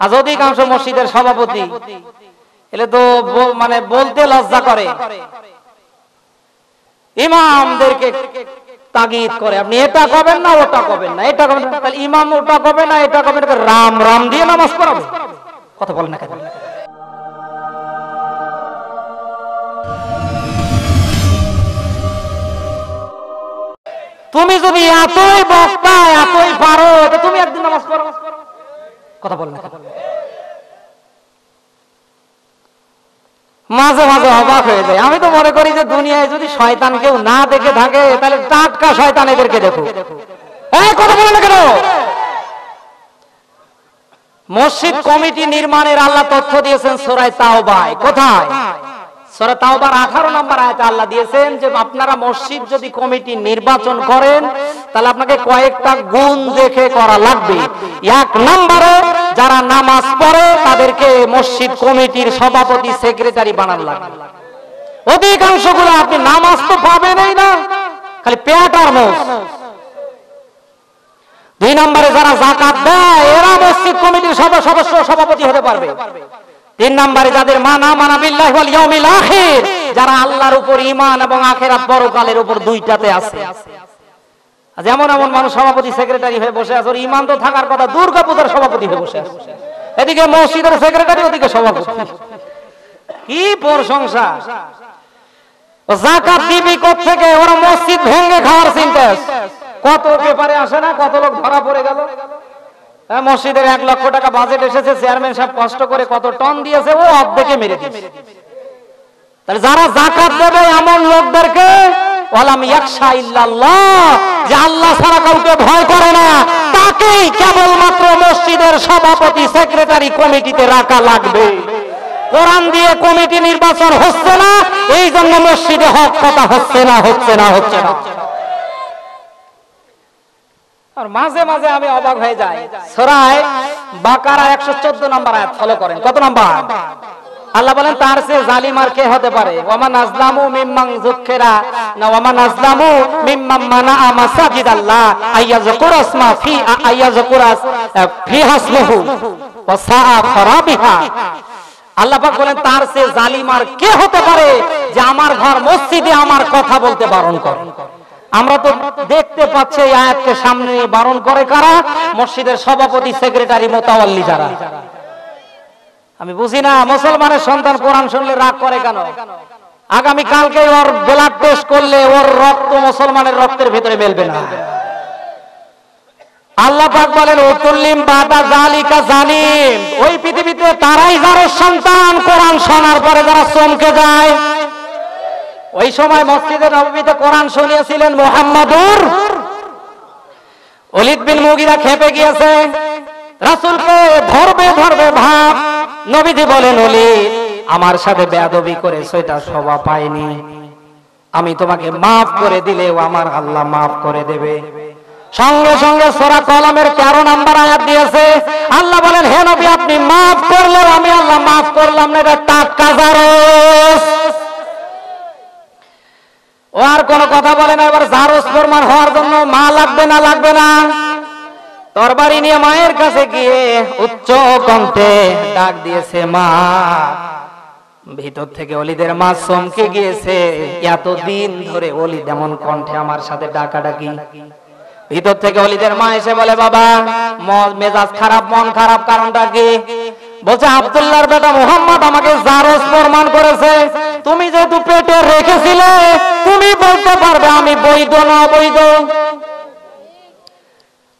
আজ অধিকাংশ মসজিদের সভাপতি এলে তো মানে বলতে লজ্জা করে, ইমামদেরকে তাগিদ করে, আপনি এটা করবেন না ওটা করবেন না, এটা করবেন না, তাহলে ইমাম ওটা করবে না এটা করবেন না, রাম রাম দিয়ে নামাজ পড়াবে। কথা বলেন না কেন? তুমি যদি এতই বক্তা এতই পারো তো তুমি একদিন নামাজ পড়ো। কথা বলেন না। মাঝে মাঝে অবাক হয়ে যায়, আমি তো মনে করি যে দুনিয়ায় যদি শয়তান কেউ না দেখে থাকে তাহলে টাটকা শয়তান এদেরকে দেখো। কথা বলেন না কেন? মসজিদ কমিটি নির্মাণের আল্লাহ তথ্য দিয়েছেন সূরা তাওবায়। কোথায়? সূরা তাওবার 18 নম্বর আয়াতে আল্লাহ দিয়েছেন যে আপনারা মসজিদ যদি কমিটি নির্বাচন করেন তাহলে আপনাকে কয়েকটা গুণ দেখে করা লাগবে। এক নম্বরে যারা নামাজ পড়ে তাদেরকে মসজিদ কমিটির সভাপতি সেক্রেটারি বানানো লাগবে। অধিকাংশগুলো আপনি নামাজ তো পাবেনই না, খালি পেট আর মোষ। দুই নম্বরে যারা যাকাত দেয় এরা মসজিদ কমিটির সদস্য সভাপতি হতে পারবে। তিন নম্বরে যাদের মানা বিল্লাহি ওয়াল ইয়াউমিল আখির, যারা আল্লাহর উপর ঈমান এবং আখিরাত পরকালের উপর দুইটাতে আছে। যেমন এমন মানুষ সভাপতি সেক্রেটারি হয়ে বসে আছে, ওর ঈমান তো থাকার কথা, দুর্গা পূজার সভাপতি হয়ে বসে আছে। এদিকে মসজিদের সেক্রেটারি, ওদিকে সভাপতি। কি প্রশংসা! যাকাত দিবি কোত্থেকে? ওরা মসজিদ ভেঙে খাওয়ার চিন্তা। কত পেপারে আসে না, কত লোক ধরা পড়ে গেল। মসজিদের 1 লক্ষ টাকা বাজেট এসেছে, চেয়ারম্যান সাহেব কষ্ট করে কত টন দিয়েছে, ও অর্ধেকে মেরে দিয়েছে। তাহলে যারা যাকাত দেবে এমন লোকদেরকে ওয়ালাম ইয়াখশা ইল্লাল্লাহ, যে আল্লাহ ছাড়া কাউকে ভয় করে না, তাকেই কেবলমাত্র মসজিদের সভাপতি সেক্রেটারি কমিটিতে রাখা লাগবে। কোরআন দিয়ে কমিটি নির্বাচন হচ্ছে না, এই জন্য মসজিদে হক কথা হচ্ছে না। আর মাঝে মাঝে আমি অবাক হয়ে যাই, সূরা বাকারা 114 নম্বর আয়াত ফলো করেন। কত নম্বর? আল্লাহ বলেন তার চেয়ে জালিম আর কে হতে পারে? ওয়ামান আযলামু মিম্মান যুক্কিরা না ওয়ামান আযলামু মিম্মান মানাআ মাসাজিদাল্লাহ আইয়াযকুরা ইসমা ফি আইয়াযকুরা ফি হাসমুহু ওয়া সাআ খরাবিহা। আল্লাহ পাক বলেন তার চেয়ে জালিম আর কে হতে পারে যে আমার ঘর মসজিদে আমার কথা বলতে বারণ করে। আমরা তো দেখতে পাচ্ছি এই আয়াতকে সামনে বারণ করে কারা? মসজিদের সভাপতি সেক্রেটারি মোতাওয়াল্লি যারা। আমি বুঝি না মুসলমানের সন্তান কোরআন শুনলে রাগ করে কেন? আগামী কালকে ওর ব্লাড টেস্ট করলে ওর রক্ত মুসলমানের রক্তের ভিতরে মেলবে না। আল্লাহ পাক বলেন উতুল্লিম বাদা যালিকা জালিম। ওই পৃথিবীতে তারাই যারা সন্তান কোরআন শোনার পরে যারা চমকে যায়। ওই সময় মসজিদে নববীতে কোরআন শুনিয়েছিলেন মুহাম্মাদুর। ওলীদ বিন মুগীরা খেপে গিয়েছে, রাসূলকে ধরবে ভাব। নবীজি বলেন ওলীদ আমার সাথে বেয়াদবি করেছো, এটা শোভা পায়নি। আমি তোমাকে মাফ করে দিলেও আমার আল্লাহ মাফ করে দেবে। সঙ্গে সঙ্গে সূরা কলমের 13 নম্বর আয়াত দিয়েছে। আল্লাহ বলেন হে নবী আপনি মাফ করলেও আমি আল্লাহ মাফ করলাম না, এটা টাটকা জারজ। ও আর কোন কথা বলে না। এবার জারজ প্রমাণ হওয়ার জন্য মা লাগবে না? তরবারি নিয়ে মায়ের কাছে গিয়ে উচ্চ কণ্ঠে ডাক দিয়েছে মা। ভিতর থেকে ওলীদের মা চমকে গিয়েছে, এতদিন ধরে ওলীদ এমন কণ্ঠে আমার সাথে ডাকাডাকি। ভিতর থেকে ওলীদের মা এসে বলে বাবা মেজাজ খারাপ, মন খারাপ, কারণটা কি? বলছে আব্দুল্লাহর বেটা মুহাম্মদ আমাকে জারজ প্রমাণ করেছে। তুমি যেহেতু পেটে রেখেছিলে তুমি বলতে পারবে আমি বৈধ না অবৈধ।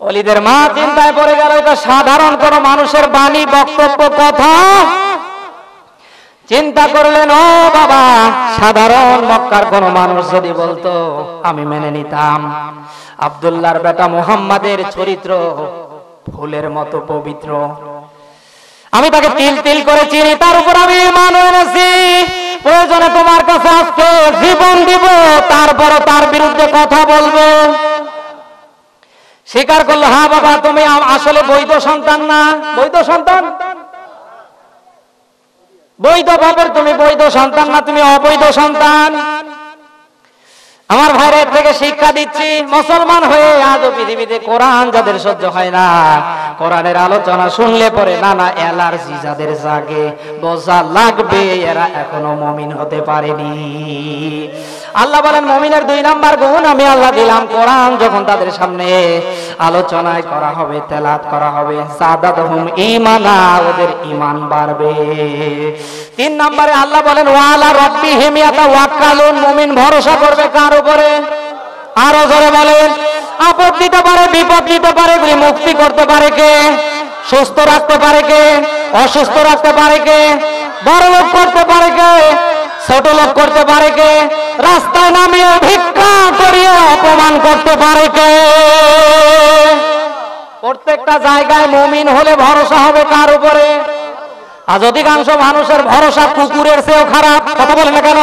ওলীদের মা চিন্তায় পড়ে গেল, এটা সাধারণ কোন মানুষের বাণী, বক্তব্য, কথা। চিন্তা করলেন ও বাবা সাধারণ মক্কার কোন মানুষ যদি বলতো আমি মেনে নিতাম। আব্দুল্লাহর বেটা মুহাম্মাদের চরিত্র ফুলের মতো পবিত্র, আমি তাকে তিল তিল করে চিনি, তার উপর আমি ঈমান এনেছি। প্রয়োজনে তোমার কাছে আজকে জীবন দিব, তারপর তার বিরুদ্ধে কথা বলবো। স্বীকার করলো হ্যাঁ বাবা তুমি আসলে বৈধ সন্তান না। বৈধ সন্তান? বৈধ বাপের তুমি বৈধ সন্তান না, তুমি অবৈধ সন্তান। আমার ভাইয়ের থেকে শিক্ষা দিচ্ছি, মুসলমান হয়ে আজও পৃথিবীতে কোরআন যাদের সহ্য হয় না, কোরআনের আলোচনা শুনলে পরে নানা অ্যালার্জি যাদের জাগে, বোঝা লাগবে এরা এখনো মুমিন হতে পারেনি। আল্লাহ বলেন মুমিনের 2 নাম্বার গুণ আমি আল্লাহ দিলাম, কোরআন যখন তাদের সামনে আলোচনায় করা হবে, তেলাওয়াত করা হবে, সাদাতহুম ঈমানা, ওদের ঈমান বাড়বে। 3 নম্বরে আল্লাহ বলেন ওয়ালা রাব্বিহিম ইয়াতাওয়াক্কালুন, মুমিন ভরসা করবে কার উপরে? আরো জোরে বলেন। আপদ দিতে পারে, বিপদ দিতে পারে, মুক্তি করতে পারে কে? সুস্থ রাখতে পারে কে? অসুস্থ রাখতে পারে কে? বড় লোক করতে পারে কে? ছোট লোক করতে পারে কে? রাস্তায় নামিয়ে ভিক্ষা করিয়ে অপমান করতে পারে কে? প্রত্যেকটা জায়গায় মুমিন হলে ভরসা হবে কার উপরে? আজ অধিকাংশ মানুষের ভরসা কুকুরের চেয়েও খারাপ। কথা বলে না কেন?